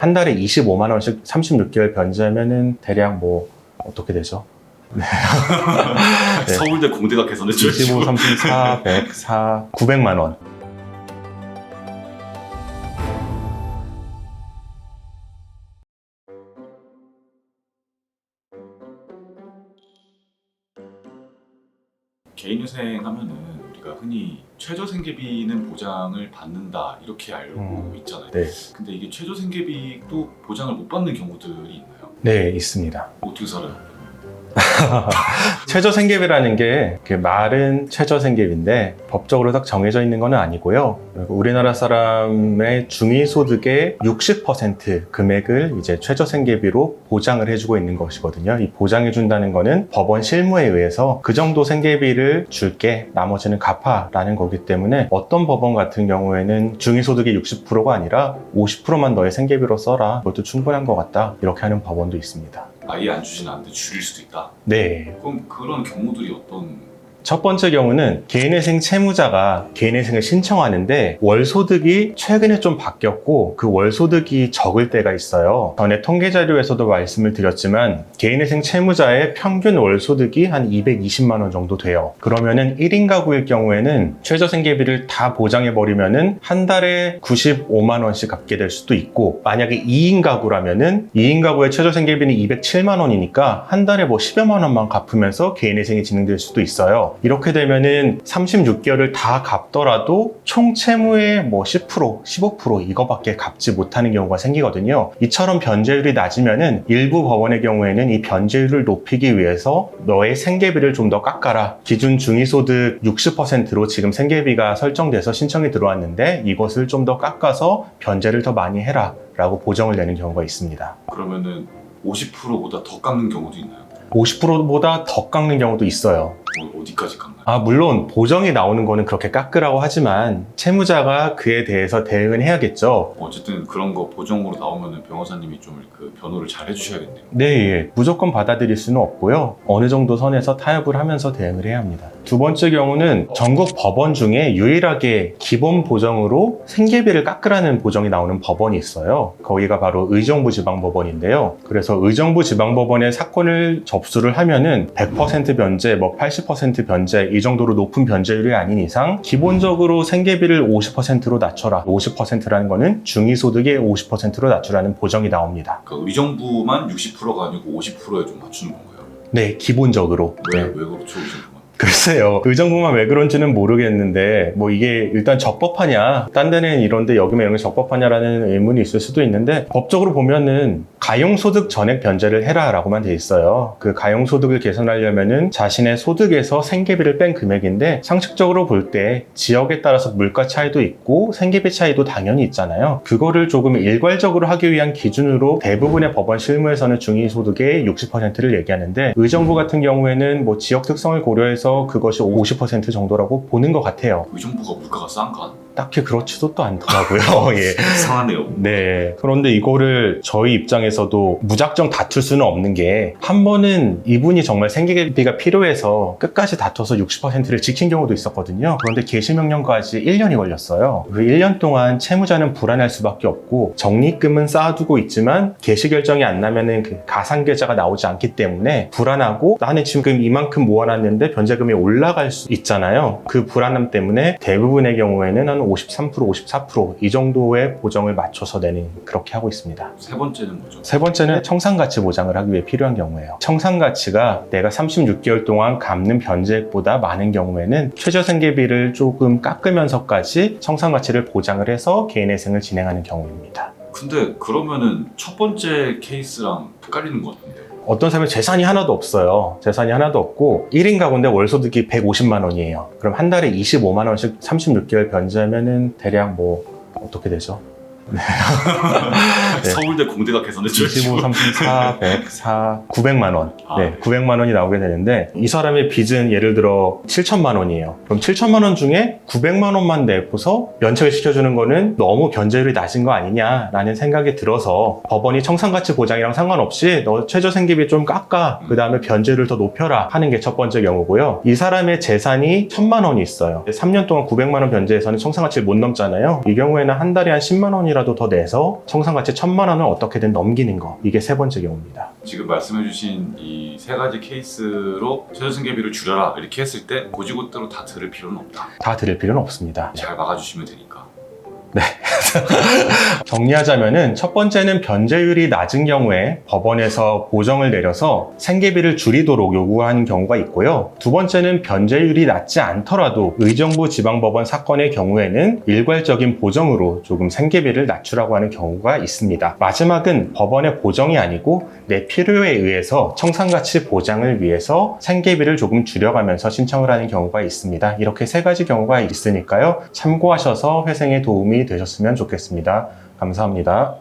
한 달에 25만 원씩 36개월 변제하면은 대략 뭐 어떻게 되죠? 네. 서울대 공대가 개선해 줘야죠. 25, 34, 104, 900만 원. 개인회생 하면은 우리가 흔히 최저생계비는 보장을 받는다 이렇게 알고 있잖아요. 네. 근데 이게 최저생계비도 보장을 못 받는 경우들이 있나요? 네, 있습니다. 어떻게 살아요? 최저생계비라는 게 말은 최저생계비인데 법적으로 딱 정해져 있는 건 아니고요. 우리나라 사람의 중위소득의 60% 금액을 이제 최저생계비로 보장을 해주고 있는 것이거든요. 이 보장해준다는 거는 법원 실무에 의해서 그 정도 생계비를 줄게, 나머지는 갚아라는 거기 때문에 어떤 법원 같은 경우에는 중위소득의 60%가 아니라 50%만 너의 생계비로 써라. 그것도 충분한 것 같다. 이렇게 하는 법원도 있습니다. 아예 안 주진 않는데 줄일 수도 있다. 네. 그럼 그런 경우들이 어떤? 첫 번째 경우는 개인회생 채무자가 개인회생을 신청하는데 월소득이 최근에 좀 바뀌었고 그 월소득이 적을 때가 있어요. 전에 통계자료에서도 말씀을 드렸지만 개인회생 채무자의 평균 월소득이 한 220만 원 정도 돼요. 그러면은 1인 가구일 경우에는 최저생계비를 다 보장해버리면은 한 달에 95만 원씩 갚게 될 수도 있고, 만약에 2인 가구라면은 2인 가구의 최저생계비는 207만 원이니까 한 달에 뭐 10여만 원만 갚으면서 개인회생이 진행될 수도 있어요. 이렇게 되면은 36개월을 다 갚더라도 총 채무의 뭐 10%, 15% 이거밖에 갚지 못하는 경우가 생기거든요. 이처럼 변제율이 낮으면은 일부 법원의 경우에는 이 변제율을 높이기 위해서 너의 생계비를 좀 더 깎아라. 기준 중위소득 60%로 지금 생계비가 설정돼서 신청이 들어왔는데 이것을 좀 더 깎아서 변제를 더 많이 해라 라고 보정을 내는 경우가 있습니다. 그러면은 50%보다 더 깎는 경우도 있나요? 50%보다 더 깎는 경우도 있어요. 어디까지 깎나요? 물론 보정이 나오는 거는 그렇게 깎으라고 하지만 채무자가 그에 대해서 대응은 해야겠죠. 어쨌든 그런 거 보정으로 나오면은 변호사님이 좀 그 변호를 잘 해주셔야겠네요. 네, 예. 무조건 받아들일 수는 없고요. 어느 정도 선에서 타협을 하면서 대응을 해야 합니다. 두 번째 경우는 전국 법원 중에 유일하게 기본 보정으로 생계비를 깎으라는 보정이 나오는 법원이 있어요. 거기가 바로 의정부지방법원인데요. 그래서 의정부지방법원에 사건을 접수를 하면은 100% 변제, 뭐 80% 변제 이 정도로 높은 변제율이 아닌 이상 기본적으로 생계비를 50%로 낮춰라. 50%라는 거는 중위소득의 50%로 낮추라는 보정이 나옵니다. 그 의정부만 60%가 아니고 50%에 좀 맞추는 건가요? 네, 기본적으로. 왜 네. 그렇죠, 의정부만? 글쎄요. 의정부만 왜 그런지는 모르겠는데 뭐 이게 일단 적법하냐, 딴 데는 이런데 여기만 이런 게 적법하냐라는 의문이 있을 수도 있는데 법적으로 보면은 가용소득 전액 변제를 해라 라고만 돼 있어요. 그 가용소득을 개선하려면은 자신의 소득에서 생계비를 뺀 금액인데 상식적으로 볼 때 지역에 따라서 물가 차이도 있고 생계비 차이도 당연히 있잖아요. 그거를 조금 일괄적으로 하기 위한 기준으로 대부분의 법원 실무에서는 중위소득의 60%를 얘기하는데 의정부 같은 경우에는 뭐 지역 특성을 고려해서 그것이 50% 정도라고 보는 것 같아요. 의정부가 물가가 싼가? 딱히 그렇지도 또 않더라고요. 예. 이상하네요. 네. 그런데 이거를 저희 입장에서도 무작정 다툴 수는 없는 게 한 번은 이분이 정말 생계비가 필요해서 끝까지 다퉈서 60%를 지킨 경우도 있었거든요. 그런데 개시명령까지 1년이 걸렸어요. 그 1년 동안 채무자는 불안할 수밖에 없고 적립금은 쌓아두고 있지만 개시 결정이 안 나면은 그 가상계좌가 나오지 않기 때문에 불안하고 나는 지금 이만큼 모아놨는데 변제금이 올라갈 수 있잖아요. 그 불안함 때문에 대부분의 경우에는 한 53%, 54% 이 정도의 보정을 맞춰서 내는 그렇게 하고 있습니다. 세 번째는 뭐죠? 세 번째는 청산가치 보장을 하기 위해 필요한 경우예요. 청산가치가 내가 36개월 동안 갚는 변제액보다 많은 경우에는 최저생계비를 조금 깎으면서까지 청산가치를 보장을 해서 개인회생을 진행하는 경우입니다. 근데 그러면은 첫 번째 케이스랑 헷갈리는 것 같은데. 어떤 사람은 재산이 하나도 없어요. 재산이 하나도 없고 1인 가구인데 월소득이 150만 원이에요. 그럼 한 달에 25만 원씩 36개월 변제하면은 대략 뭐 어떻게 되죠? 네. 서울대 공대가 개선해 줘야죠. 25, 34, 104, 900만 원. 네, 네. 900만 원이 나오게 되는데 이 사람의 빚은 예를 들어 7천만 원이에요. 그럼 7천만 원 중에 900만 원만 내고서 면책을 시켜주는 거는 너무 변제율이 낮은 거 아니냐라는 생각이 들어서 법원이 청산가치 보장이랑 상관없이 너 최저생계비 좀 깎아. 그 다음에 변제율을 더 높여라 하는 게 첫 번째 경우고요. 이 사람의 재산이 1,000만 원이 있어요. 3년 동안 900만 원 변제해서는 청산가치를 못 넘잖아요. 이 경우에는 한 달에 한 10만 원이라 원이라도 더 내서 청산가치 1,000만 원을 어떻게든 넘기는 거. 이게 세 번째 경우입니다. 지금 말씀해주신 이 세 가지 케이스로 최저 생계비를 줄여라 이렇게 했을 때 고지고대로 다 들을 필요는 없다. 다 드릴 필요는 없습니다. 잘 막아주시면 되니까. 정리하자면은 첫 번째는 변제율이 낮은 경우에 법원에서 보정을 내려서 생계비를 줄이도록 요구하는 경우가 있고요. 두 번째는 변제율이 낮지 않더라도 의정부 지방법원 사건의 경우에는 일괄적인 보정으로 조금 생계비를 낮추라고 하는 경우가 있습니다. 마지막은 법원의 보정이 아니고 내 필요에 의해서 청산가치 보장을 위해서 생계비를 조금 줄여가면서 신청을 하는 경우가 있습니다. 이렇게 세 가지 경우가 있으니까요. 참고하셔서 회생에 도움이 되셨으면 좋겠습니다. 감사합니다.